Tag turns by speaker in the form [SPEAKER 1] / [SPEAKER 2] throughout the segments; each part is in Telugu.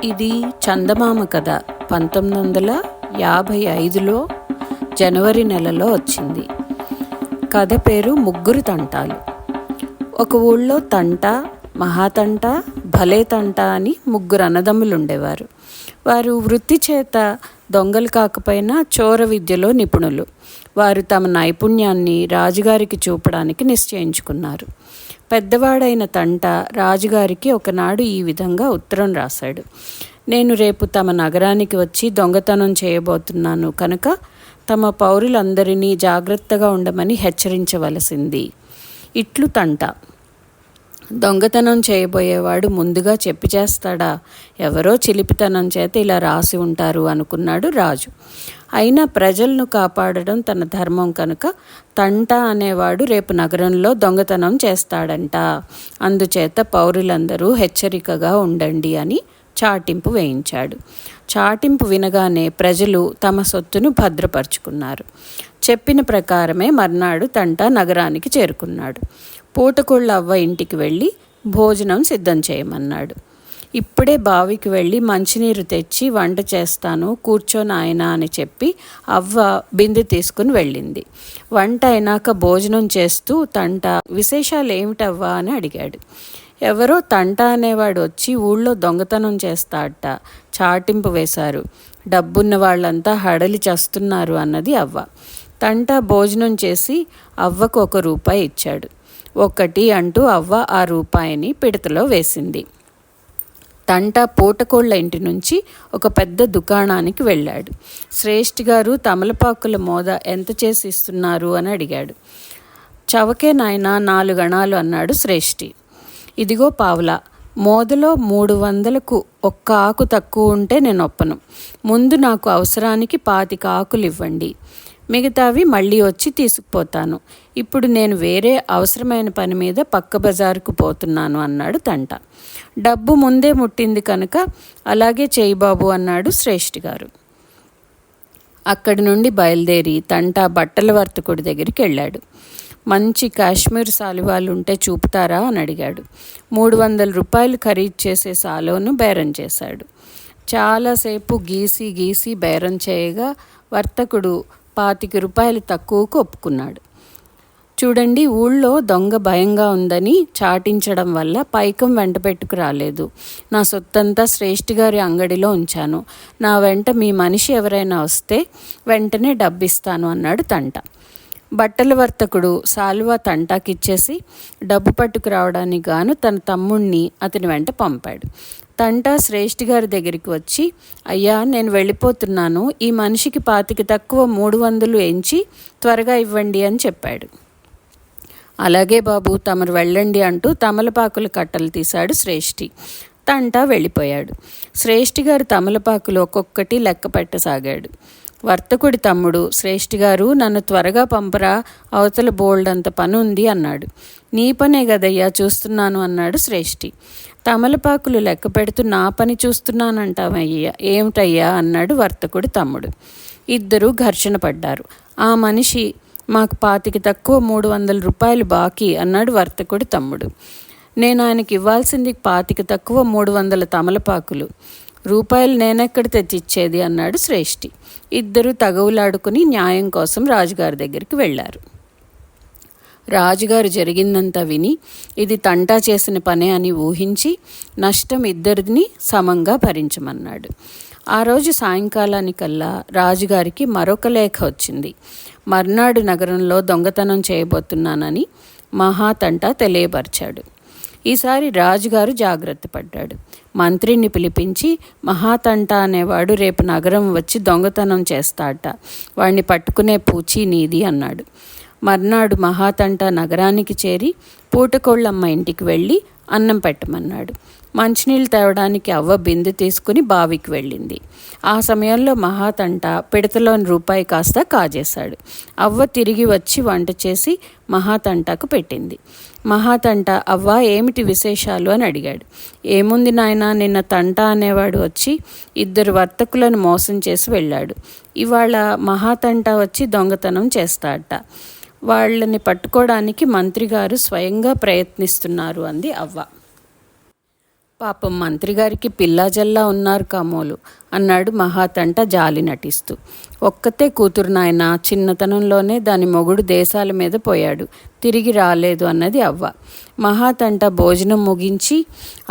[SPEAKER 1] ఇది చందమామ కథ 1955లో జనవరి నెలలో వచ్చింది. కథ పేరు ముగ్గురు తంటాలు. ఒక ఊళ్ళో తంట, మహాతంట, భలే తంట అని ముగ్గురు అన్నదమ్ములు ఉండేవారు. వారు వృత్తి చేత దొంగలు కాకపోయినా చోర విద్యలో నిపుణులు. వారు తమ నైపుణ్యాన్ని రాజుగారికి చూపడానికి నిశ్చయించుకున్నారు. పెద్దవాడైన తంట రాజుగారికి ఒకనాడు ఈ విధంగా ఉత్తరం రాశాడు. నేను రేపు తమ నగరానికి వచ్చి దొంగతనం చేయబోతున్నాను కనుక తమ పౌరులందరినీ జాగ్రత్తగా ఉండమని హెచ్చరించవలసింది. ఇట్లు తంట. దొంగతనం చేయబోయేవాడు ముందుగా చెప్పి చేస్తాడా? ఎవరో చిలిపితనం చేత ఇలా రాసి ఉంటారు అనుకున్నాడు రాజు. అయినా ప్రజలను కాపాడడం తన ధర్మం కనుక తంట అనేవాడు రేపు నగరంలో దొంగతనం చేస్తాడంట. అందుచేత పౌరులందరూ హెచ్చరికగా ఉండండి అని చాటింపు వేయించాడు. చాటింపు వినగానే ప్రజలు తమ సొత్తును భద్రపరుచుకున్నారు. చెప్పిన ప్రకారమే మర్నాడు తంట నగరానికి చేరుకున్నాడు. పూటకోళ్ళ అవ్వ ఇంటికి వెళ్ళి భోజనం సిద్ధం చేయమన్నాడు. ఇప్పుడే బావికి వెళ్ళి మంచినీరు తెచ్చి వంట చేస్తాను, కూర్చో నాయనా అని చెప్పి అవ్వ బిందె తీసుకుని వెళ్ళింది. వంట అయినాక భోజనం చేస్తూ తంట విశేషాలు ఏమిటవ్వా అని అడిగాడు. ఎవరో తంట అనేవాడు వచ్చి ఊళ్ళో దొంగతనం చేస్తాడట, చాటింపు వేశారు, డబ్బున్న వాళ్ళంతా హడలి చేస్తున్నారు అన్నది అవ్వ. తంట భోజనం చేసి అవ్వకు ₹1 ఇచ్చాడు. ఒకటి అంటూ అవ్వ ఆ రూపాయిని పిడతలో వేసింది. తంట పూటకోళ్ళ ఇంటి నుంచి ఒక పెద్ద దుకాణానికి వెళ్ళాడు. శ్రేష్ఠి గారు తమలపాకుల మోద ఎంత చేసి ఇస్తున్నారు అని అడిగాడు. చవకే నాయనా 4 అణాలు అన్నాడు శ్రేష్ఠి. ఇదిగో పావులా, మోదలో 300కు 1 ఆకు తక్కువ ఉంటే నేను ఒప్పను. ముందు నాకు అవసరానికి 25 ఆకులు ఇవ్వండి, మిగతావి మళ్ళీ వచ్చి తీసుకుపోతాను. ఇప్పుడు నేను వేరే అవసరమైన పని మీద పక్క బజారుకు పోతున్నాను అన్నాడు తంట. డబ్బు ముందే ముట్టింది కనుక అలాగే చేయి బాబు అన్నాడు శ్రేష్ఠి గారు. అక్కడి నుండి బయలుదేరి తంట బట్టల వర్తకుడి దగ్గరికి వెళ్ళాడు. మంచి కాశ్మీర్ సాలువాలు ఉంటే చూపుతారా అని అడిగాడు. ₹300 ఖరీదు చేసే సాలోను బేరం చేశాడు. చాలాసేపు గీసి బేరం చేయగా వర్తకుడు ₹25 తక్కువకు ఒప్పుకున్నాడు. చూడండి, ఊళ్ళో దొంగ భయంగా ఉందని చాటించడం వల్ల పైకం వెంట పెట్టుకు రాలేదు. నా సొత్తంతా శ్రేష్ఠి గారి అంగడిలో ఉంచాను. నా వెంట మీ మనిషి ఎవరైనా వస్తే వెంటనే డబ్బిస్తాను అన్నాడు తంట. బట్టల వర్తకుడు సాలువా తంటాకిచ్చేసి డబ్బు పట్టుకు రావడానికి గాను తన తమ్ముణ్ణి అతని వెంట పంపాడు. తంట శ్రేష్ఠి గారి దగ్గరికి వచ్చి, అయ్యా నేను వెళ్ళిపోతున్నాను, ఈ మనిషికి 25 తక్కువ 300 ఎంచి త్వరగా ఇవ్వండి అని చెప్పాడు. అలాగే బాబు, తమరు వెళ్ళండి అంటూ తమలపాకుల కట్టలు తీశాడు శ్రేష్ఠి. తంట వెళ్ళిపోయాడు. శ్రేష్ఠి గారు తమలపాకులు ఒక్కొక్కటి లెక్క పెట్టసాగాడు. వర్తకుడి తమ్ముడు, శ్రేష్ఠి గారు నన్ను త్వరగా పంపరా, అవతల బోల్డంత పని ఉంది అన్నాడు. నీ పనే గదయ్యా చూస్తున్నాను అన్నాడు శ్రేష్ఠి. తమలపాకులు లెక్క పెడుతూ నా పని చూస్తున్నానంటావయ్యా, ఏమిటయ్యా అన్నాడు వర్తకుడి తమ్ముడు. ఇద్దరూ ఘర్షణ పడ్డారు. ఆ మనిషి మాకు 25 తక్కువ ₹300 బాకీ అన్నాడు వర్తకుడి తమ్ముడు. నేను ఆయనకి ఇవ్వాల్సింది 25 తక్కువ 300 తమలపాకులు, రూపాయలు నేనెక్కడ తెచ్చిచ్చేది అన్నాడు శ్రేష్ఠి. ఇద్దరూ తగవులాడుకుని న్యాయం కోసం రాజుగారి దగ్గరికి వెళ్ళారు. రాజుగారు జరిగిందంతా విని ఇది తంటా చేసిన పనే అని ఊహించి నష్టం ఇద్దరిని సమంగా భరించమన్నాడు. ఆ రోజు సాయంకాలానికల్లా రాజుగారికి మరొక లేఖ వచ్చింది. మర్నాడు నగరంలో దొంగతనం చేయబోతున్నానని మహాతంట తెలియపరిచాడు. ఈసారి రాజుగారు జాగ్రత్త పడ్డాడు. మంత్రిని పిలిపించి, మహాతంట అనేవాడు రేపు నగరం వచ్చి దొంగతనం చేస్తాడట, వాడిని పట్టుకునే పూచి నీది అన్నాడు. మర్నాడు మహాతంట నగరానికి చేరి పూటకోళ్ళమ్మ ఇంటికి వెళ్ళి అన్నం పెట్టమన్నాడు. మంచినీళ్ళు తేవడానికి అవ్వ బిందె తీసుకుని బావికి వెళ్ళింది. ఆ సమయంలో మహాతంట పిడతలోని ₹1 కాస్త కాజేశాడు. అవ్వ తిరిగి వచ్చి వంట చేసి మహాతంటకు పెట్టింది. మహాతంట, అవ్వ ఏమిటి విశేషాలు అని అడిగాడు. ఏముంది నాయనా, నిన్న తంట అనేవాడు వచ్చి 2 వర్తకులను మోసం చేసి వెళ్ళాడు. ఇవాళ మహాతంట వచ్చి దొంగతనం చేస్తాడట. వాళ్ళని పట్టుకోవడానికి మంత్రిగారు స్వయంగా ప్రయత్నిస్తున్నారు అంది అవ్వ. పాపం మంత్రి గారికి పిల్లాజల్లా ఉన్నారు కామోలు అన్నాడు మహాతంట జాలి నటిస్తూ. ఒక్కతే కూతురు నాయన, చిన్నతనంలోనే దాని మొగుడు దేశాల మీద పోయాడు, తిరిగి రాలేదు అన్నది అవ్వ. మహాతంట భోజనం ముగించి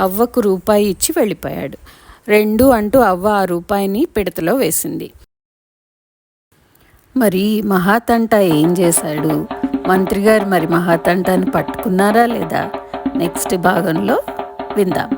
[SPEAKER 1] అవ్వకు రూపాయి ఇచ్చి వెళ్ళిపోయాడు. 2 అంటూ అవ్వ ఆ రూపాయిని పిడతలో వేసింది. మరి మహాతంట ఏం చేశాడు? మంత్రిగారు మరి మహాతంటాన్ని పట్టుకున్నారా లేదా? నెక్స్ట్ భాగంలో విందాం.